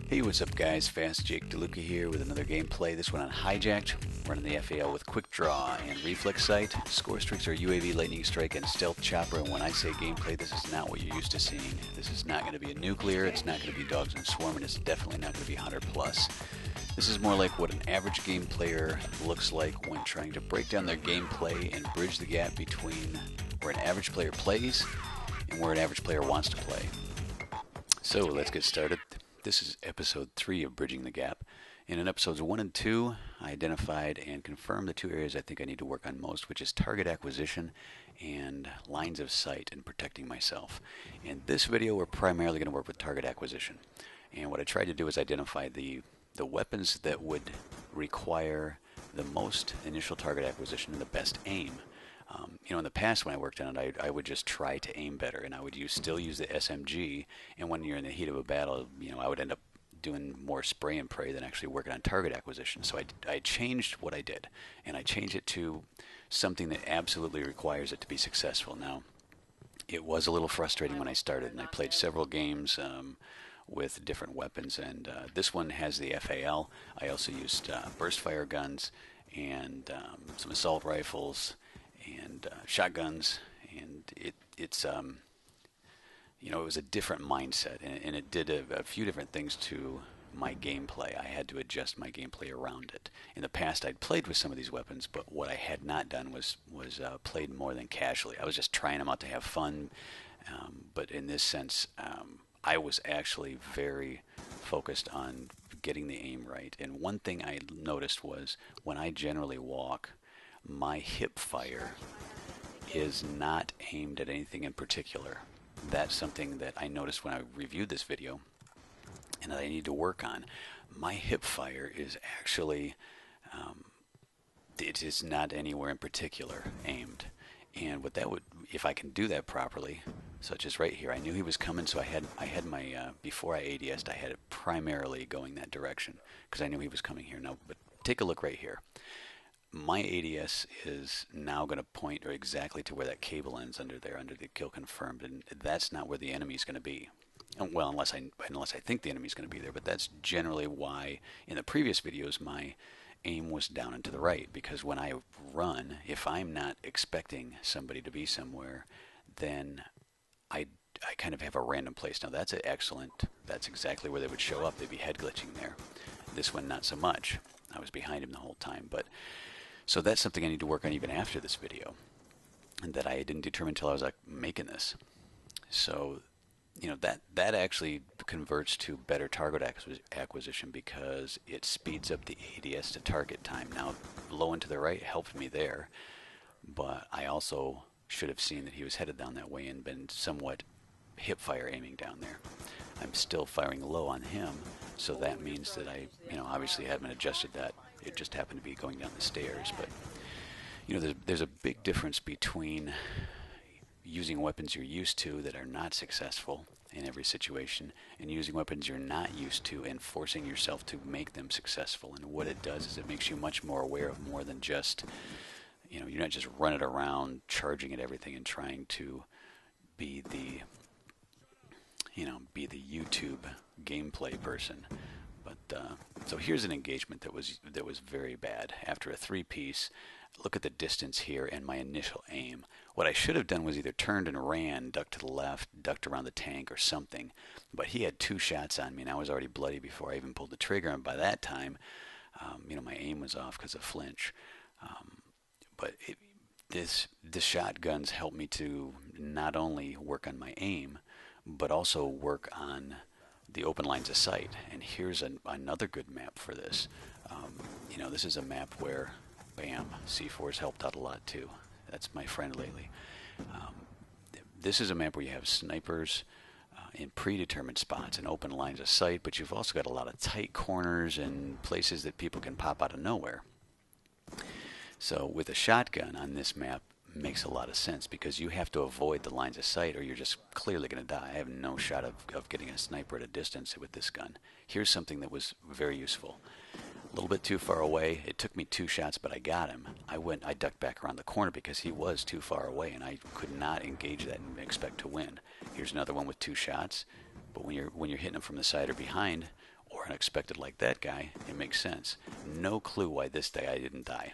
Hey, what's up guys? Fast Jake DeLuca here with another gameplay. This one on Hijacked, running the FAL with Quick Draw and Reflex Sight. Score streaks are UAV, Lightning Strike, and Stealth Chopper, and when I say gameplay, this is not what you're used to seeing. This is not going to be a nuclear, it's not going to be Dogs and Swarm, and it's definitely not going to be 100 plus. This is more like what an average game player looks like when trying to break down their gameplay and bridge the gap between where an average player plays and where an average player wants to play. So let's get started. This is episode 3 of Bridging the Gap. And in episodes 1 and 2, I identified and confirmed the two areas I think I need to work on most, which is target acquisition and lines of sight and protecting myself. In this video, we're primarily going to work with target acquisition. And what I tried to do is identify the weapons that would require the most initial target acquisition and the best aim. In the past when I worked on it, I would just try to aim better, and I would still use the SMG, and when you're in the heat of a battle, I would end up doing more spray and pray than actually working on target acquisition. So I changed what I did, and I changed it to something that absolutely requires it to be successful. Now, it was a little frustrating when I started, and I played several games with different weapons, and this one has the FAL. I also used burst fire guns and some assault rifles and shotguns, and it was a different mindset, and it did a few different things to my gameplay. I had to adjust my gameplay around it. In the past, I'd played with some of these weapons, but what I had not done was played more than casually. I was just trying them out to have fun, but in this sense, I was actually very focused on getting the aim right. And one thing I noticed was when I generally walk, my hip fire is not aimed at anything in particular. That's something that I noticed when I reviewed this video and that I need to work on. My hip fire is actually, it is not anywhere in particular aimed. And what that would, if I can do that properly, such as right here, I knew he was coming, so I had my, before I ADS'd, I had it primarily going that direction because I knew he was coming here. Now, but take a look right here. My ADS is now going to point exactly to where that cable ends under there, under the kill confirmed, and that's not where the enemy is going to be. Well, unless I think the enemy is going to be there, but that's generally why in the previous videos my aim was down and to the right, because when I run, if I'm not expecting somebody to be somewhere, then I kind of have a random place. Now that's excellent. That's exactly where they would show up. They'd be head glitching there. This one, not so much. I was behind him the whole time, but so that's something I need to work on even after this video, and that I didn't determine until I was making this. So, that actually converts to better target acquisition because it speeds up the ADS to target time. Now, low and to the right helped me there, but I also should have seen that he was headed down that way and been somewhat hip fire aiming down there. I'm still firing low on him, so that means that I, obviously haven't adjusted that. It just happened to be going down the stairs, but there's a big difference between using weapons you're used to that are not successful in every situation and using weapons you're not used to and forcing yourself to make them successful. And what it does is it makes you much more aware of more than just, you're not just running around charging at everything and trying to be the YouTube gameplay person. But so here's an engagement that was very bad. After a 3-piece, look at the distance here and my initial aim. What I should have done was either turned and ran, ducked to the left, ducked around the tank or something. But he had 2 shots on me, and I was already bloody before I even pulled the trigger. And by that time, my aim was off because of flinch. But the shotguns helped me to not only work on my aim, but also work on the open lines of sight. And here's another good map for this. This is a map where, bam, C4's helped out a lot too. That's my friend lately. This is a map where you have snipers in predetermined spots and open lines of sight, but you've also got a lot of tight corners and places that people can pop out of nowhere. So with a shotgun on this map, makes a lot of sense because you have to avoid the lines of sight or you're just clearly going to die. I have no shot of getting a sniper at a distance with this gun. Here's something that was very useful. A little bit too far away. It took me 2 shots, but I got him. I ducked back around the corner because he was too far away and I could not engage that and expect to win. Here's another one with 2 shots, but when you're hitting him from the side or behind, or unexpected like that guy, it makes sense. No clue why this day I didn't die.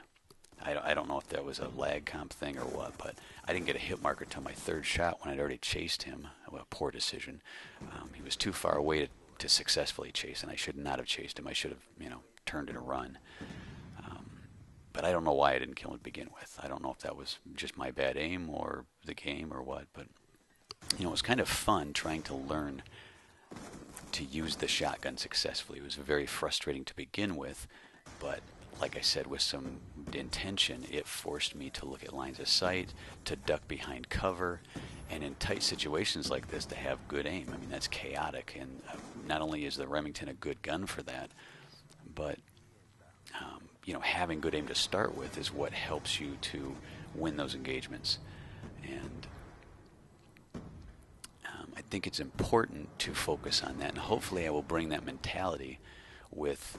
I don't know if that was a lag comp thing or what, but I didn't get a hit marker till my third shot when I'd already chased him. A poor decision. He was too far away to successfully chase, and I should not have chased him. I should have, turned and run. But I don't know why I didn't kill him to begin with. I don't know if that was just my bad aim or the game or what, but it was kind of fun trying to learn to use the shotgun successfully. It was very frustrating to begin with, but like I said, with some intention, it forced me to look at lines of sight, to duck behind cover, and in tight situations like this, to have good aim. I mean, that's chaotic, and not only is the Remington a good gun for that, but having good aim to start with is what helps you to win those engagements. And I think it's important to focus on that, and hopefully I will bring that mentality with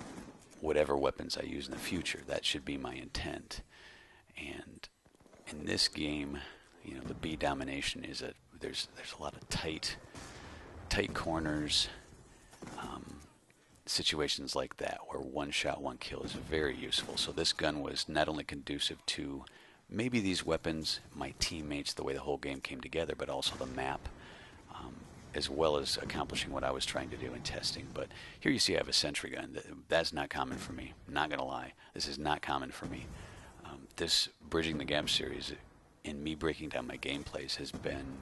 whatever weapons I use in the future. That should be my intent. And in this game, the B domination is there's a lot of tight corners, situations like that where one shot, one kill is very useful. So this gun was not only conducive to maybe these weapons, my teammates, the way the whole game came together, but also the map, as well as accomplishing what I was trying to do in testing. But here you see I have a sentry gun. That's not common for me. Not going to lie. This is not common for me. This Bridging the Gap series, in me breaking down my gameplays, has been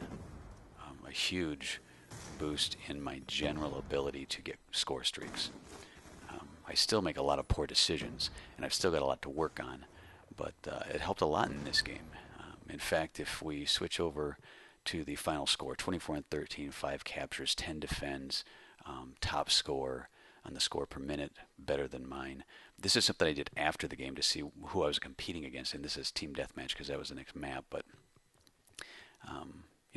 a huge boost in my general ability to get score streaks. I still make a lot of poor decisions, and I've still got a lot to work on, but it helped a lot in this game. In fact, if we switch over to the final score, 24 and 13, 5 captures, 10 defends, top score on the score per minute, better than mine. This is something I did after the game to see who I was competing against, and this is Team Deathmatch because that was the next map, but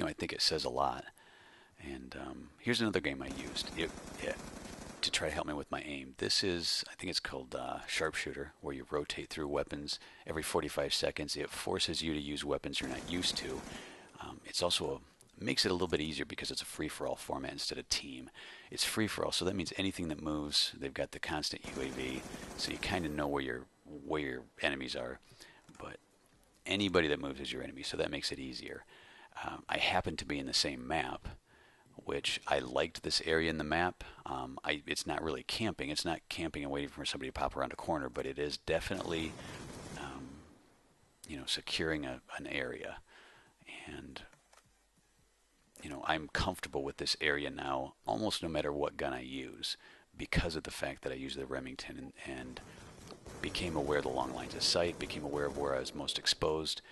I think it says a lot. And here's another game I used to try to help me with my aim. This is, I think it's called Sharpshooter, where you rotate through weapons every 45 seconds. It forces you to use weapons you're not used to. It's also makes it a little bit easier because it's a free-for-all format instead of team. It's free-for-all, so that means anything that moves, they've got the constant UAV, so you kind of know where your enemies are. But anybody that moves is your enemy, so that makes it easier. I happen to be in the same map, which I liked this area in the map. It's not really camping. It's not camping and waiting for somebody to pop around a corner, but it is definitely, securing an area. And, I'm comfortable with this area now, almost no matter what gun I use, because of the fact that I use the Remington and became aware of the long lines of sight, became aware of where I was most exposed,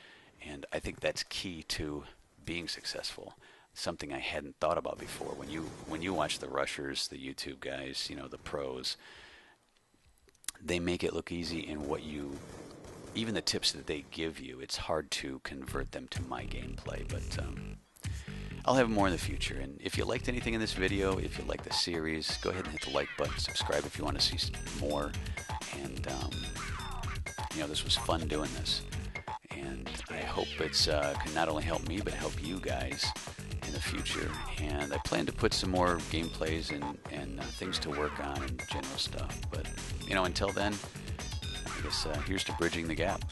and I think that's key to being successful. Something I hadn't thought about before. When you watch the rushers, the YouTube guys, the pros, they make it look easy, and even the tips that they give you, it's hard to convert them to my gameplay, but I'll have more in the future. And if you liked anything in this video, if you like the series, go ahead and hit the like button, subscribe if you want to see more. And this was fun doing this, and I hope it's can not only help me but help you guys in the future. And I plan to put some more gameplays and things to work on and general stuff. But until then, I guess here's to Bridging the Gap.